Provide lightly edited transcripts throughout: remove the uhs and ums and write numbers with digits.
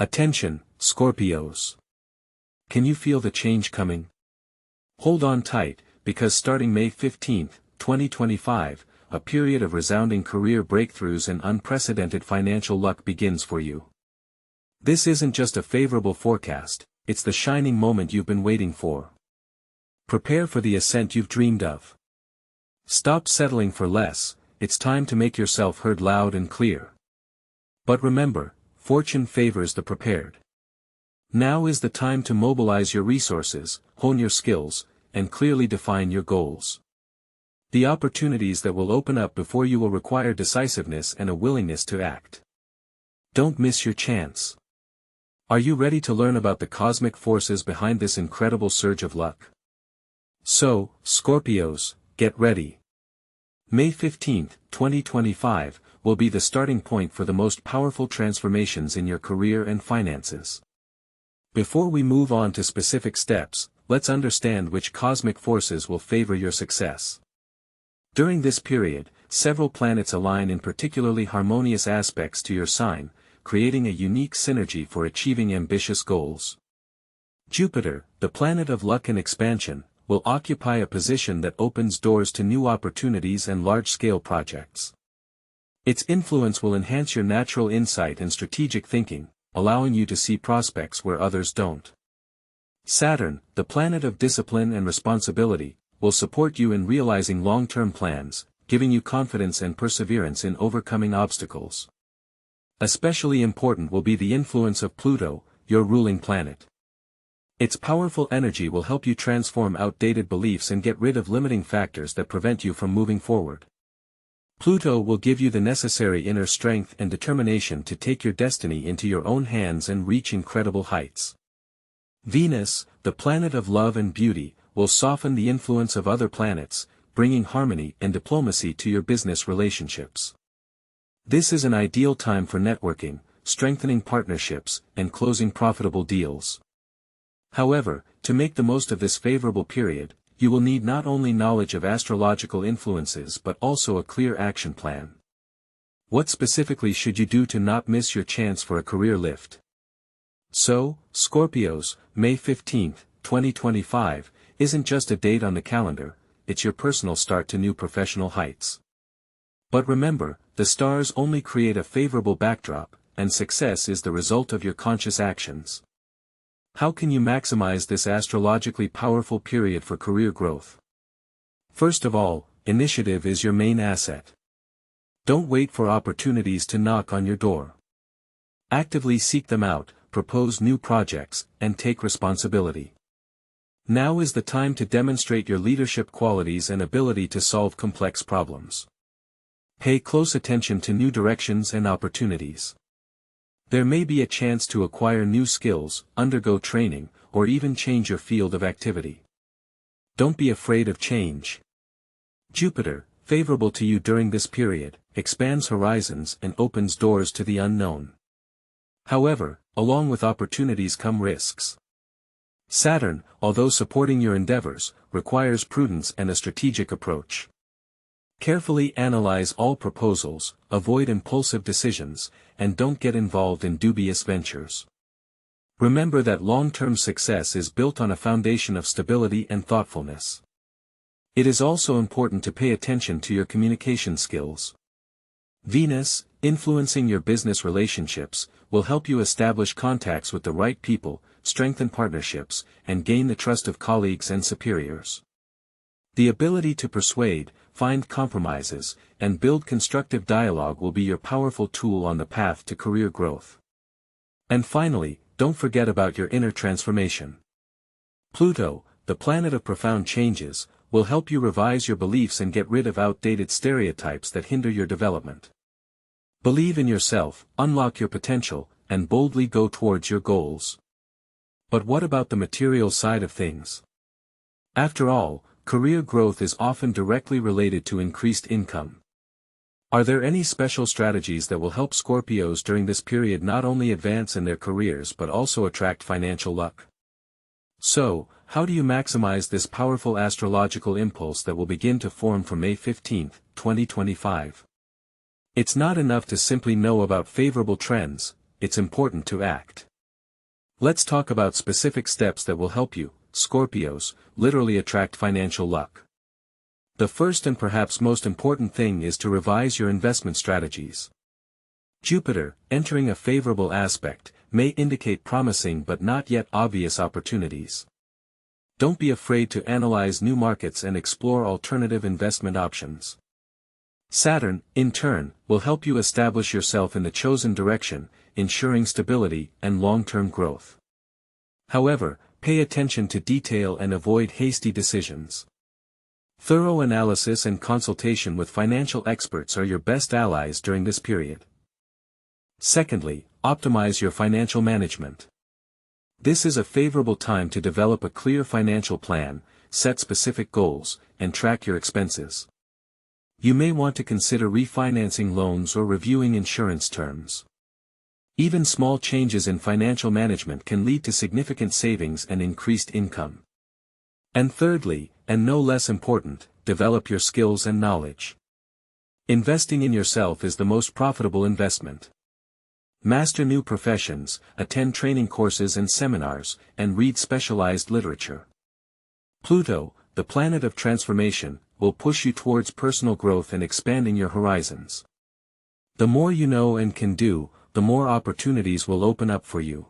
Attention, Scorpios. Can you feel the change coming? Hold on tight, because starting May 15, 2025, a period of resounding career breakthroughs and unprecedented financial luck begins for you. This isn't just a favorable forecast, it's the shining moment you've been waiting for. Prepare for the ascent you've dreamed of. Stop settling for less, it's time to make yourself heard loud and clear. But remember, fortune favors the prepared. Now is the time to mobilize your resources, hone your skills, and clearly define your goals. The opportunities that will open up before you will require decisiveness and a willingness to act. Don't miss your chance. Are you ready to learn about the cosmic forces behind this incredible surge of luck? So, Scorpios, get ready. May 15, 2025, will be the starting point for the most powerful transformations in your career and finances. Before we move on to specific steps, let's understand which cosmic forces will favor your success. During this period, several planets align in particularly harmonious aspects to your sign, creating a unique synergy for achieving ambitious goals. Jupiter, the planet of luck and expansion, will occupy a position that opens doors to new opportunities and large-scale projects. Its influence will enhance your natural insight and strategic thinking, allowing you to see prospects where others don't. Saturn, the planet of discipline and responsibility, will support you in realizing long-term plans, giving you confidence and perseverance in overcoming obstacles. Especially important will be the influence of Pluto, your ruling planet. Its powerful energy will help you transform outdated beliefs and get rid of limiting factors that prevent you from moving forward. Pluto will give you the necessary inner strength and determination to take your destiny into your own hands and reach incredible heights. Venus, the planet of love and beauty, will soften the influence of other planets, bringing harmony and diplomacy to your business relationships. This is an ideal time for networking, strengthening partnerships, and closing profitable deals. However, to make the most of this favorable period, you will need not only knowledge of astrological influences but also a clear action plan. What specifically should you do to not miss your chance for a career lift? So, Scorpios, May 15, 2025, isn't just a date on the calendar, it's your personal start to new professional heights. But remember, the stars only create a favorable backdrop, and success is the result of your conscious actions. How can you maximize this astrologically powerful period for career growth? First of all, initiative is your main asset. Don't wait for opportunities to knock on your door. Actively seek them out, propose new projects, and take responsibility. Now is the time to demonstrate your leadership qualities and ability to solve complex problems. Pay close attention to new directions and opportunities. There may be a chance to acquire new skills, undergo training, or even change your field of activity. Don't be afraid of change. Jupiter, favorable to you during this period, expands horizons and opens doors to the unknown. However, along with opportunities come risks. Saturn, although supporting your endeavors, requires prudence and a strategic approach. Carefully analyze all proposals, avoid impulsive decisions, and don't get involved in dubious ventures. Remember that long-term success is built on a foundation of stability and thoughtfulness. It is also important to pay attention to your communication skills. Venus, influencing your business relationships, will help you establish contacts with the right people, strengthen partnerships, and gain the trust of colleagues and superiors. The ability to persuade, find compromises, and build constructive dialogue will be your powerful tool on the path to career growth. And finally, don't forget about your inner transformation. Pluto, the planet of profound changes, will help you revise your beliefs and get rid of outdated stereotypes that hinder your development. Believe in yourself, unlock your potential, and boldly go towards your goals. But what about the material side of things? After all, career growth is often directly related to increased income. Are there any special strategies that will help Scorpios during this period not only advance in their careers but also attract financial luck? So, how do you maximize this powerful astrological impulse that will begin to form from May 15, 2025? It's not enough to simply know about favorable trends, it's important to act. Let's talk about specific steps that will help you, Scorpios, literally attract financial luck. The first and perhaps most important thing is to revise your investment strategies. Jupiter, entering a favorable aspect, may indicate promising but not yet obvious opportunities. Don't be afraid to analyze new markets and explore alternative investment options. Saturn, in turn, will help you establish yourself in the chosen direction, ensuring stability and long-term growth. However, pay attention to detail and avoid hasty decisions. Thorough analysis and consultation with financial experts are your best allies during this period. Secondly, optimize your financial management. This is a favorable time to develop a clear financial plan, set specific goals, and track your expenses. You may want to consider refinancing loans or reviewing insurance terms. Even small changes in financial management can lead to significant savings and increased income. And thirdly, and no less important, develop your skills and knowledge. Investing in yourself is the most profitable investment. Master new professions, attend training courses and seminars, and read specialized literature. Pluto, the planet of transformation, will push you towards personal growth and expanding your horizons. The more you know and can do, the more opportunities will open up for you.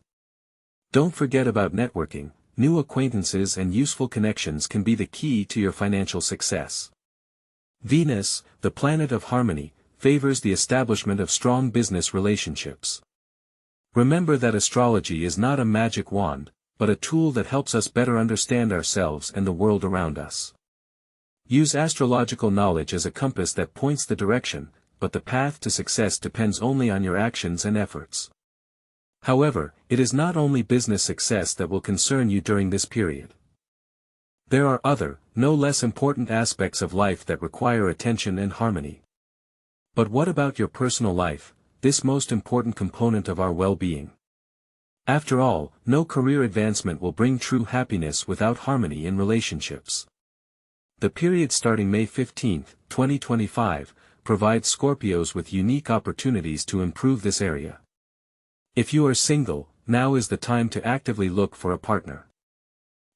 Don't forget about networking. New acquaintances and useful connections can be the key to your financial success. Venus, the planet of harmony, favors the establishment of strong business relationships. Remember that astrology is not a magic wand, but a tool that helps us better understand ourselves and the world around us. Use astrological knowledge as a compass that points the direction, but the path to success depends only on your actions and efforts. However, it is not only business success that will concern you during this period. There are other, no less important aspects of life that require attention and harmony. But what about your personal life, this most important component of our well-being? After all, no career advancement will bring true happiness without harmony in relationships. The period starting May 15, 2025, provides Scorpios with unique opportunities to improve this area. If you are single, now is the time to actively look for a partner.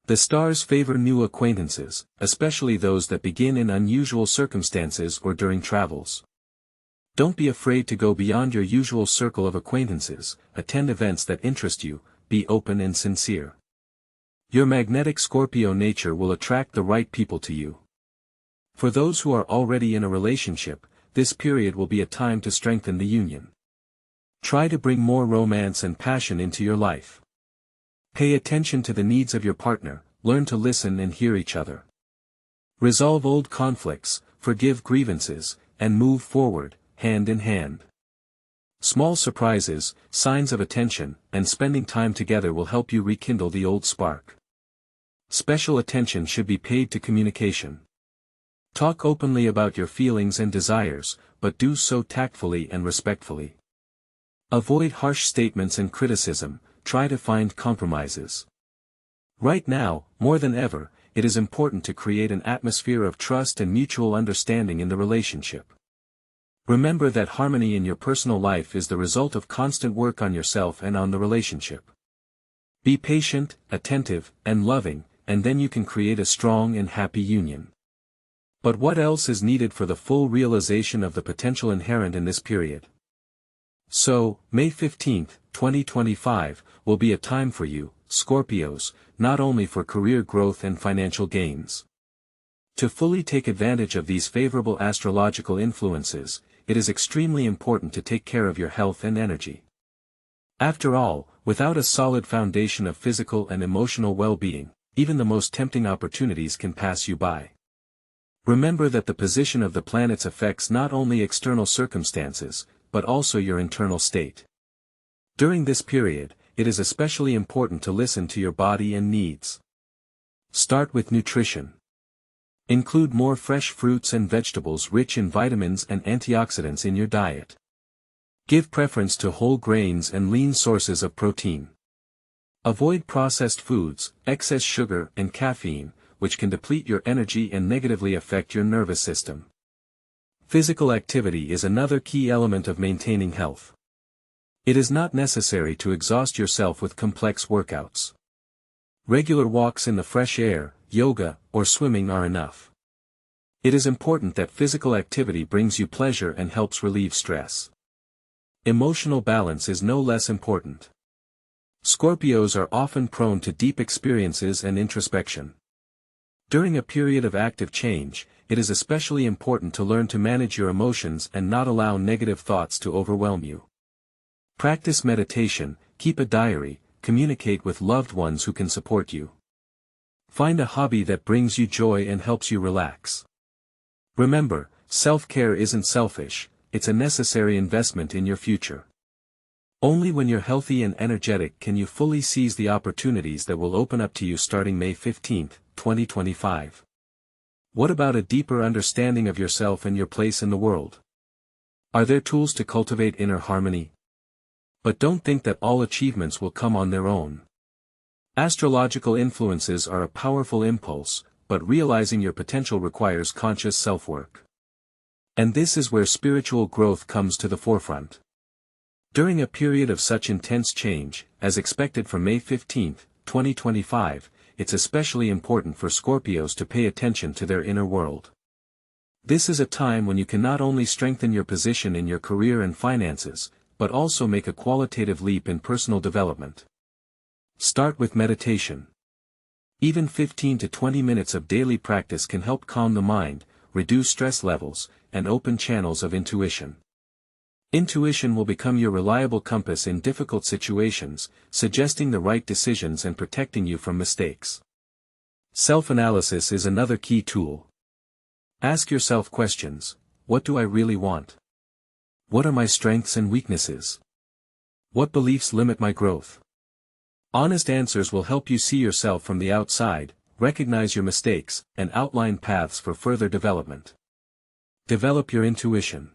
The stars favor new acquaintances, especially those that begin in unusual circumstances or during travels. Don't be afraid to go beyond your usual circle of acquaintances, attend events that interest you, be open and sincere. Your magnetic Scorpio nature will attract the right people to you. For those who are already in a relationship, this period will be a time to strengthen the union. Try to bring more romance and passion into your life. Pay attention to the needs of your partner, learn to listen and hear each other. Resolve old conflicts, forgive grievances, and move forward, hand in hand. Small surprises, signs of attention, and spending time together will help you rekindle the old spark. Special attention should be paid to communication. Talk openly about your feelings and desires, but do so tactfully and respectfully. Avoid harsh statements and criticism, try to find compromises. Right now, more than ever, it is important to create an atmosphere of trust and mutual understanding in the relationship. Remember that harmony in your personal life is the result of constant work on yourself and on the relationship. Be patient, attentive, and loving, and then you can create a strong and happy union. But what else is needed for the full realization of the potential inherent in this period? So, May 15, 2025, will be a time for you, Scorpios, not only for career growth and financial gains. To fully take advantage of these favorable astrological influences, it is extremely important to take care of your health and energy. After all, without a solid foundation of physical and emotional well-being, even the most tempting opportunities can pass you by. Remember that the position of the planets affects not only external circumstances, but also your internal state. During this period, it is especially important to listen to your body and needs. Start with nutrition. Include more fresh fruits and vegetables rich in vitamins and antioxidants in your diet. Give preference to whole grains and lean sources of protein. Avoid processed foods, excess sugar and caffeine, which can deplete your energy and negatively affect your nervous system. Physical activity is another key element of maintaining health. It is not necessary to exhaust yourself with complex workouts. Regular walks in the fresh air, yoga, or swimming are enough. It is important that physical activity brings you pleasure and helps relieve stress. Emotional balance is no less important. Scorpios are often prone to deep experiences and introspection. During a period of active change, it is especially important to learn to manage your emotions and not allow negative thoughts to overwhelm you. Practice meditation, keep a diary, communicate with loved ones who can support you. Find a hobby that brings you joy and helps you relax. Remember, self-care isn't selfish, it's a necessary investment in your future. Only when you're healthy and energetic can you fully seize the opportunities that will open up to you starting May 15, 2025. What about a deeper understanding of yourself and your place in the world? Are there tools to cultivate inner harmony? But don't think that all achievements will come on their own. Astrological influences are a powerful impulse, but realizing your potential requires conscious self-work. And this is where spiritual growth comes to the forefront. During a period of such intense change, as expected from May 15, 2025, it's especially important for Scorpios to pay attention to their inner world. This is a time when you can not only strengthen your position in your career and finances, but also make a qualitative leap in personal development. Start with meditation. Even 15 to 20 minutes of daily practice can help calm the mind, reduce stress levels, and open channels of intuition. Intuition will become your reliable compass in difficult situations, suggesting the right decisions and protecting you from mistakes. Self-analysis is another key tool. Ask yourself questions: what do I really want? What are my strengths and weaknesses? What beliefs limit my growth? Honest answers will help you see yourself from the outside, recognize your mistakes, and outline paths for further development. Develop your intuition.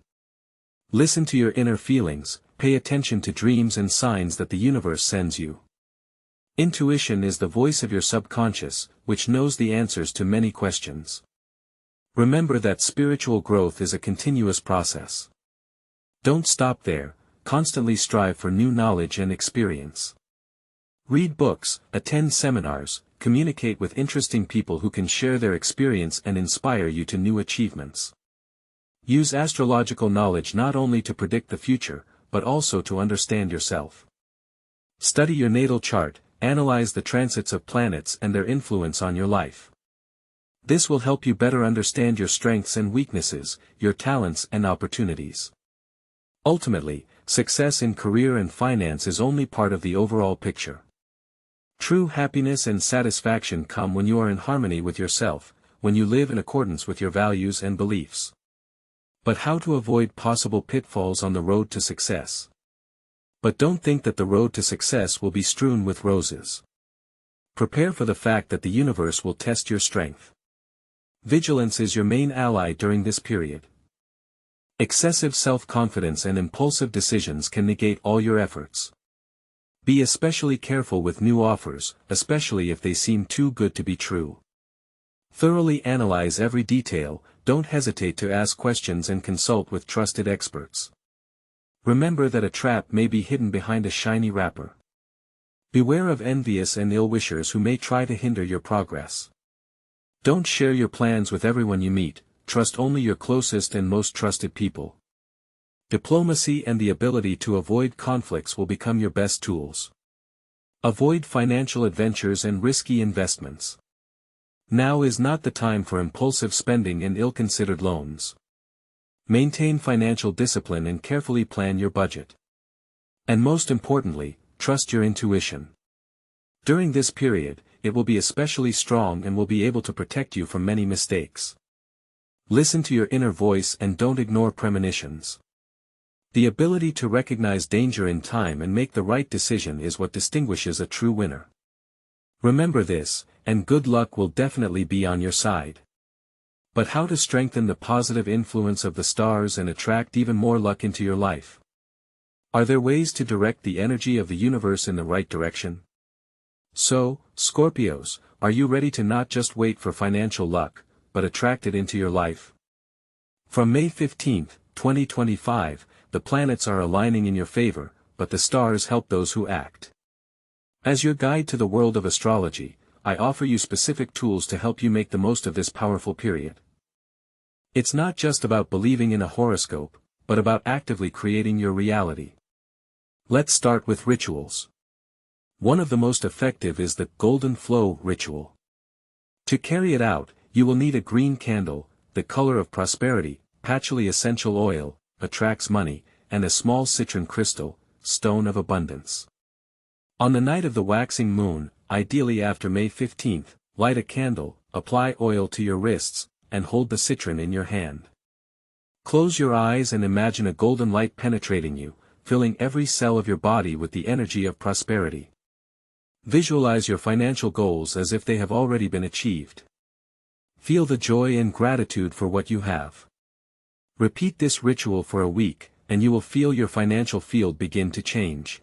Listen to your inner feelings, pay attention to dreams and signs that the universe sends you. Intuition is the voice of your subconscious, which knows the answers to many questions. Remember that spiritual growth is a continuous process. Don't stop there, constantly strive for new knowledge and experience. Read books, attend seminars, communicate with interesting people who can share their experience and inspire you to new achievements. Use astrological knowledge not only to predict the future, but also to understand yourself. Study your natal chart, analyze the transits of planets and their influence on your life. This will help you better understand your strengths and weaknesses, your talents and opportunities. Ultimately, success in career and finance is only part of the overall picture. True happiness and satisfaction come when you are in harmony with yourself, when you live in accordance with your values and beliefs. But how to avoid possible pitfalls on the road to success? But don't think that the road to success will be strewn with roses. Prepare for the fact that the universe will test your strength. Vigilance is your main ally during this period. Excessive self-confidence and impulsive decisions can negate all your efforts. Be especially careful with new offers, especially if they seem too good to be true. Thoroughly analyze every detail, don't hesitate to ask questions and consult with trusted experts. Remember that a trap may be hidden behind a shiny wrapper. Beware of envious and ill-wishers who may try to hinder your progress. Don't share your plans with everyone you meet, trust only your closest and most trusted people. Diplomacy and the ability to avoid conflicts will become your best tools. Avoid financial adventures and risky investments. Now is not the time for impulsive spending and ill-considered loans. Maintain financial discipline and carefully plan your budget. And most importantly, trust your intuition. During this period, it will be especially strong and will be able to protect you from many mistakes. Listen to your inner voice and don't ignore premonitions. The ability to recognize danger in time and make the right decision is what distinguishes a true winner. Remember this, and good luck will definitely be on your side. But how to strengthen the positive influence of the stars and attract even more luck into your life? Are there ways to direct the energy of the universe in the right direction? So, Scorpios, are you ready to not just wait for financial luck, but attract it into your life? From May 15, 2025, the planets are aligning in your favor, but the stars help those who act. As your guide to the world of astrology, I offer you specific tools to help you make the most of this powerful period. It's not just about believing in a horoscope, but about actively creating your reality. Let's start with rituals. One of the most effective is the Golden Flow ritual. To carry it out, you will need a green candle, the color of prosperity, patchouli essential oil, attracts money, and a small citron crystal, stone of abundance. On the night of the waxing moon, ideally after May 15th, light a candle, apply oil to your wrists, and hold the citron in your hand. Close your eyes and imagine a golden light penetrating you, filling every cell of your body with the energy of prosperity. Visualize your financial goals as if they have already been achieved. Feel the joy and gratitude for what you have. Repeat this ritual for a week, and you will feel your financial field begin to change.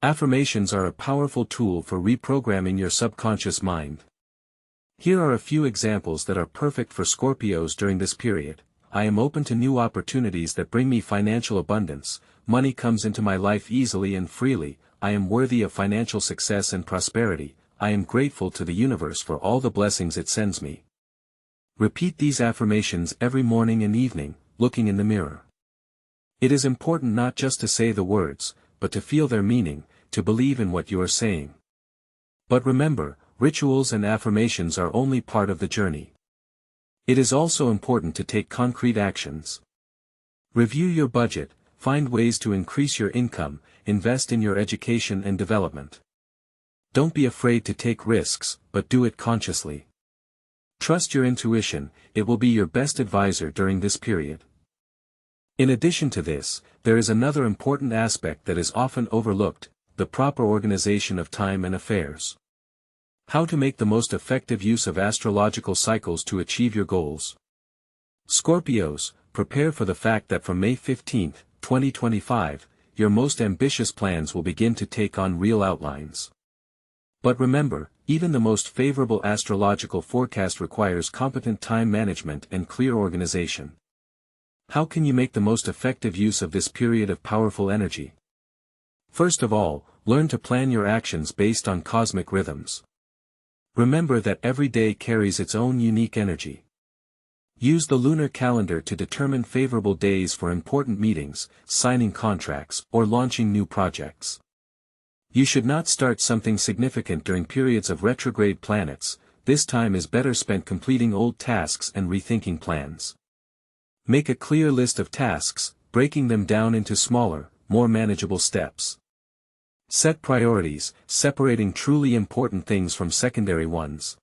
Affirmations are a powerful tool for reprogramming your subconscious mind. Here are a few examples that are perfect for Scorpios during this period. I am open to new opportunities that bring me financial abundance, money comes into my life easily and freely, I am worthy of financial success and prosperity, I am grateful to the universe for all the blessings it sends me. Repeat these affirmations every morning and evening, looking in the mirror. It is important not just to say the words, but to feel their meaning, to believe in what you are saying. But remember, rituals and affirmations are only part of the journey. It is also important to take concrete actions. Review your budget, find ways to increase your income, invest in your education and development. Don't be afraid to take risks, but do it consciously. Trust your intuition, it will be your best advisor during this period. In addition to this, there is another important aspect that is often overlooked, the proper organization of time and affairs. How to make the most effective use of astrological cycles to achieve your goals. Scorpios, prepare for the fact that from May 15, 2025, your most ambitious plans will begin to take on real outlines. But remember, even the most favorable astrological forecast requires competent time management and clear organization. How can you make the most effective use of this period of powerful energy? First of all, learn to plan your actions based on cosmic rhythms. Remember that every day carries its own unique energy. Use the lunar calendar to determine favorable days for important meetings, signing contracts, or launching new projects. You should not start something significant during periods of retrograde planets, this time is better spent completing old tasks and rethinking plans. Make a clear list of tasks, breaking them down into smaller, more manageable steps. Set priorities, separating truly important things from secondary ones.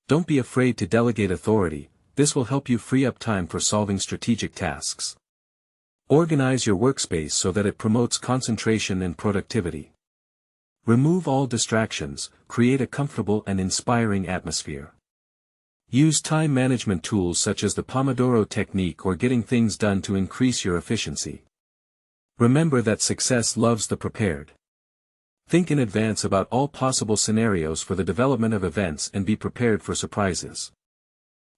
Don't be afraid to delegate authority, this will help you free up time for solving strategic tasks. Organize your workspace so that it promotes concentration and productivity. Remove all distractions, create a comfortable and inspiring atmosphere. Use time management tools such as the Pomodoro technique or getting things done to increase your efficiency. Remember that success loves the prepared. Think in advance about all possible scenarios for the development of events and be prepared for surprises.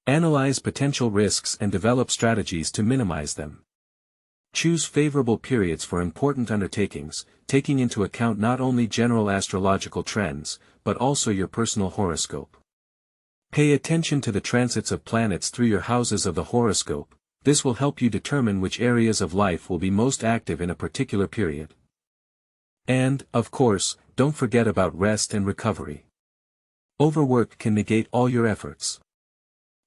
Analyze potential risks and develop strategies to minimize them. Choose favorable periods for important undertakings, taking into account not only general astrological trends, but also your personal horoscope. Pay attention to the transits of planets through your houses of the horoscope, this will help you determine which areas of life will be most active in a particular period. And, of course, don't forget about rest and recovery. Overwork can negate all your efforts.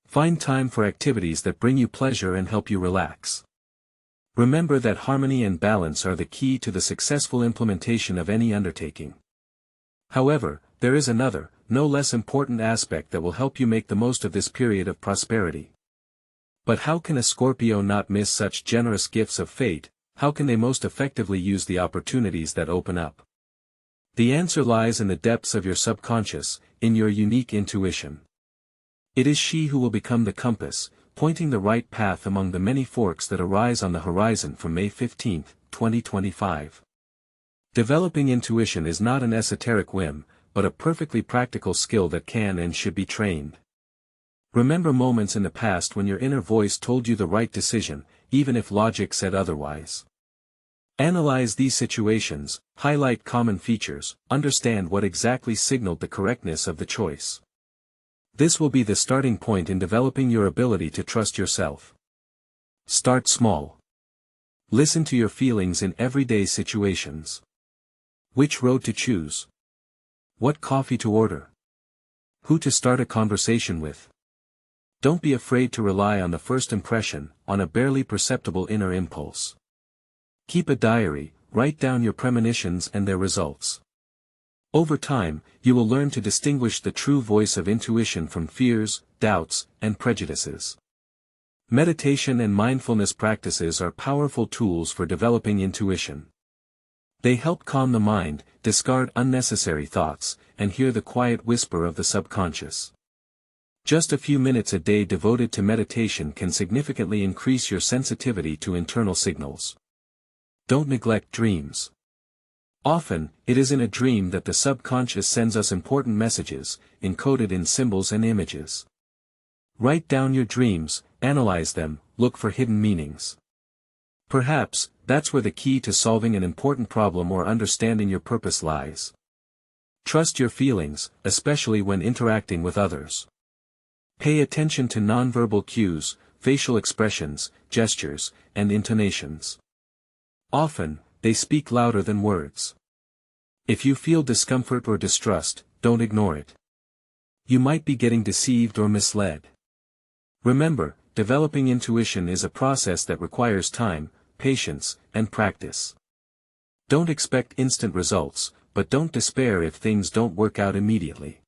Find time for activities that bring you pleasure and help you relax. Remember that harmony and balance are the key to the successful implementation of any undertaking. However, there is another, no less important aspect that will help you make the most of this period of prosperity. But how can a Scorpio not miss such generous gifts of fate? How can they most effectively use the opportunities that open up? The answer lies in the depths of your subconscious, in your unique intuition. It is she who will become the compass, pointing the right path among the many forks that arise on the horizon from May 15, 2025. Developing intuition is not an esoteric whim, but a perfectly practical skill that can and should be trained. Remember moments in the past when your inner voice told you the right decision, even if logic said otherwise. Analyze these situations, highlight common features, understand what exactly signaled the correctness of the choice. This will be the starting point in developing your ability to trust yourself. Start small. Listen to your feelings in everyday situations. Which road to choose? What coffee to order? Who to start a conversation with? Don't be afraid to rely on the first impression, on a barely perceptible inner impulse. Keep a diary, write down your premonitions and their results. Over time, you will learn to distinguish the true voice of intuition from fears, doubts, and prejudices. Meditation and mindfulness practices are powerful tools for developing intuition. They help calm the mind, discard unnecessary thoughts, and hear the quiet whisper of the subconscious. Just a few minutes a day devoted to meditation can significantly increase your sensitivity to internal signals. Don't neglect dreams. Often, it is in a dream that the subconscious sends us important messages, encoded in symbols and images. Write down your dreams, analyze them, look for hidden meanings. Perhaps, that's where the key to solving an important problem or understanding your purpose lies. Trust your feelings, especially when interacting with others. Pay attention to nonverbal cues, facial expressions, gestures, and intonations. Often, they speak louder than words. If you feel discomfort or distrust, don't ignore it. You might be getting deceived or misled. Remember, developing intuition is a process that requires time, patience, and practice. Don't expect instant results, but don't despair if things don't work out immediately.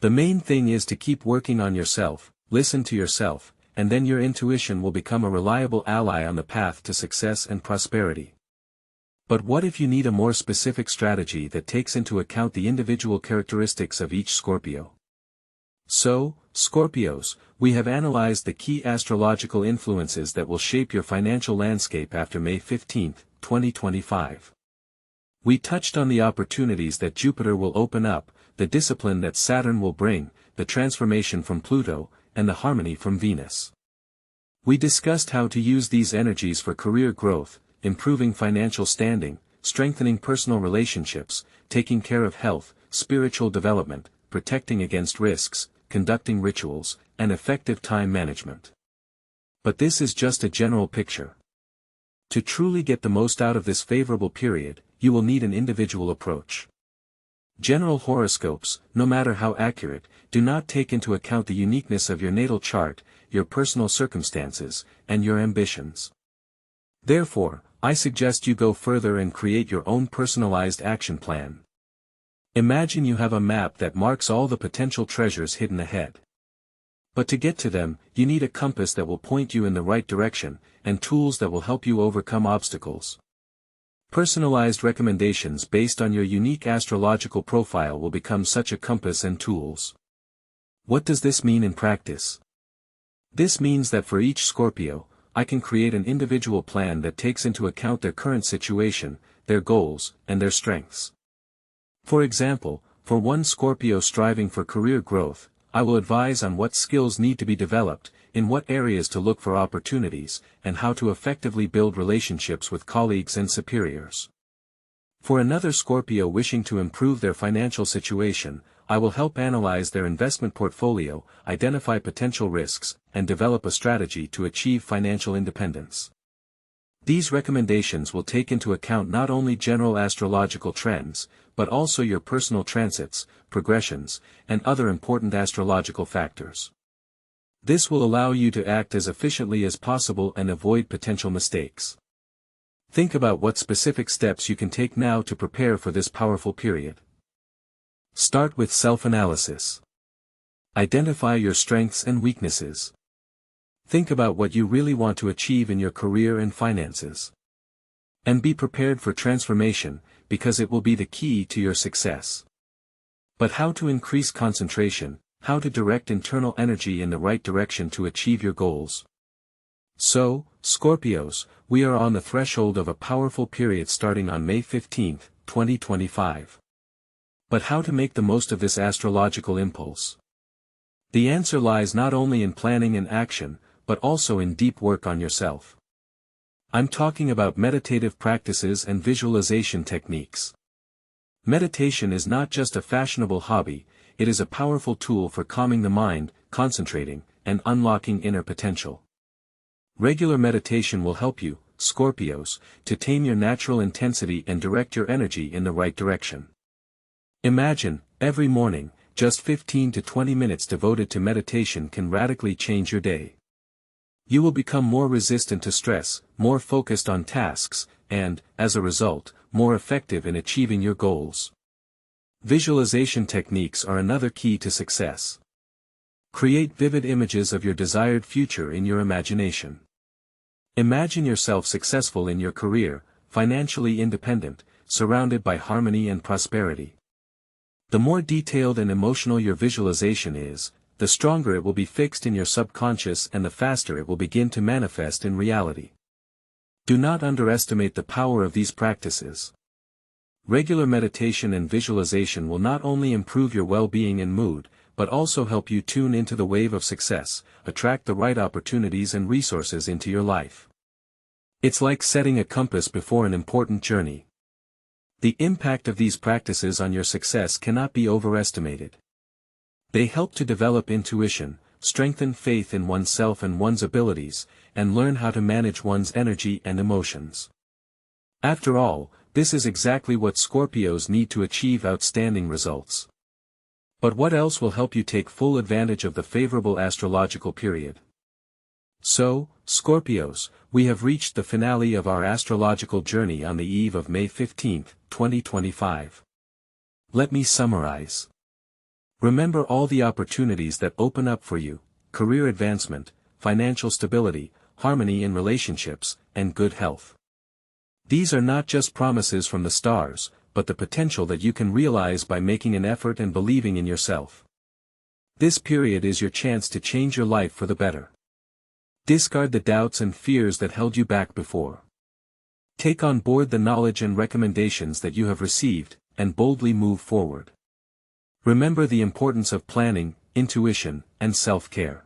The main thing is to keep working on yourself, listen to yourself, and then your intuition will become a reliable ally on the path to success and prosperity. But what if you need a more specific strategy that takes into account the individual characteristics of each Scorpio? So, Scorpios, we have analyzed the key astrological influences that will shape your financial landscape after May 15, 2025. We touched on the opportunities that Jupiter will open up, the discipline that Saturn will bring, the transformation from Pluto, and the harmony from Venus. We discussed how to use these energies for career growth, improving financial standing, strengthening personal relationships, taking care of health, spiritual development, protecting against risks, conducting rituals, and effective time management. But this is just a general picture. To truly get the most out of this favorable period, you will need an individual approach. General horoscopes, no matter how accurate, do not take into account the uniqueness of your natal chart, your personal circumstances, and your ambitions. Therefore, I suggest you go further and create your own personalized action plan. Imagine you have a map that marks all the potential treasures hidden ahead. But to get to them, you need a compass that will point you in the right direction, and tools that will help you overcome obstacles. Personalized recommendations based on your unique astrological profile will become such a compass and tools. What does this mean in practice? This means that for each Scorpio, I can create an individual plan that takes into account their current situation, their goals, and their strengths. For example, for one Scorpio striving for career growth, I will advise on what skills need to be developed, in what areas to look for opportunities, and how to effectively build relationships with colleagues and superiors. For another Scorpio wishing to improve their financial situation, I will help analyze their investment portfolio, identify potential risks, and develop a strategy to achieve financial independence. These recommendations will take into account not only general astrological trends, but also your personal transits, progressions, and other important astrological factors. This will allow you to act as efficiently as possible and avoid potential mistakes. Think about what specific steps you can take now to prepare for this powerful period. Start with self-analysis. Identify your strengths and weaknesses. Think about what you really want to achieve in your career and finances. And be prepared for transformation, because it will be the key to your success. But how to increase concentration, how to direct internal energy in the right direction to achieve your goals. So, Scorpios, we are on the threshold of a powerful period starting on May 15, 2025. But how to make the most of this astrological impulse? The answer lies not only in planning and action, but also in deep work on yourself. I'm talking about meditative practices and visualization techniques. Meditation is not just a fashionable hobby, it is a powerful tool for calming the mind, concentrating, and unlocking inner potential. Regular meditation will help you, Scorpios, to tame your natural intensity and direct your energy in the right direction. Imagine, every morning, just 15 to 20 minutes devoted to meditation can radically change your day. You will become more resistant to stress, more focused on tasks, and, as a result, more effective in achieving your goals. Visualization techniques are another key to success. Create vivid images of your desired future in your imagination. Imagine yourself successful in your career, financially independent, surrounded by harmony and prosperity. The more detailed and emotional your visualization is, the stronger it will be fixed in your subconscious and the faster it will begin to manifest in reality. Do not underestimate the power of these practices. Regular meditation and visualization will not only improve your well-being and mood, but also help you tune into the wave of success, attract the right opportunities and resources into your life. It's like setting a compass before an important journey. The impact of these practices on your success cannot be overestimated. They help to develop intuition, strengthen faith in oneself and one's abilities, and learn how to manage one's energy and emotions. After all, this is exactly what Scorpios need to achieve outstanding results. But what else will help you take full advantage of the favorable astrological period? So, Scorpios, we have reached the finale of our astrological journey on the eve of May 15, 2025. Let me summarize. Remember all the opportunities that open up for you: career advancement, financial stability, harmony in relationships, and good health. These are not just promises from the stars, but the potential that you can realize by making an effort and believing in yourself. This period is your chance to change your life for the better. Discard the doubts and fears that held you back before. Take on board the knowledge and recommendations that you have received, and boldly move forward. Remember the importance of planning, intuition, and self-care.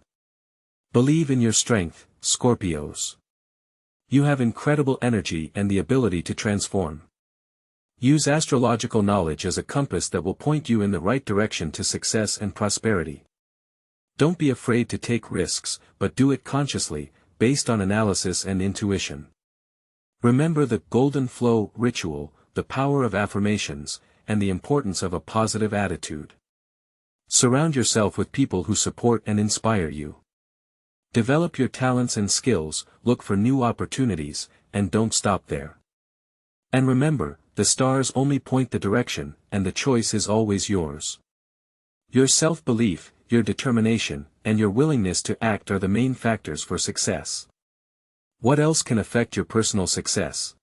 Believe in your strength, Scorpios. You have incredible energy and the ability to transform. Use astrological knowledge as a compass that will point you in the right direction to success and prosperity. Don't be afraid to take risks, but do it consciously, based on analysis and intuition. Remember the golden flow ritual, the power of affirmations, and the importance of a positive attitude. Surround yourself with people who support and inspire you. Develop your talents and skills, look for new opportunities, and don't stop there. And remember, the stars only point the direction, and the choice is always yours. Your self-belief, your determination, and your willingness to act are the main factors for success. What else can affect your personal success?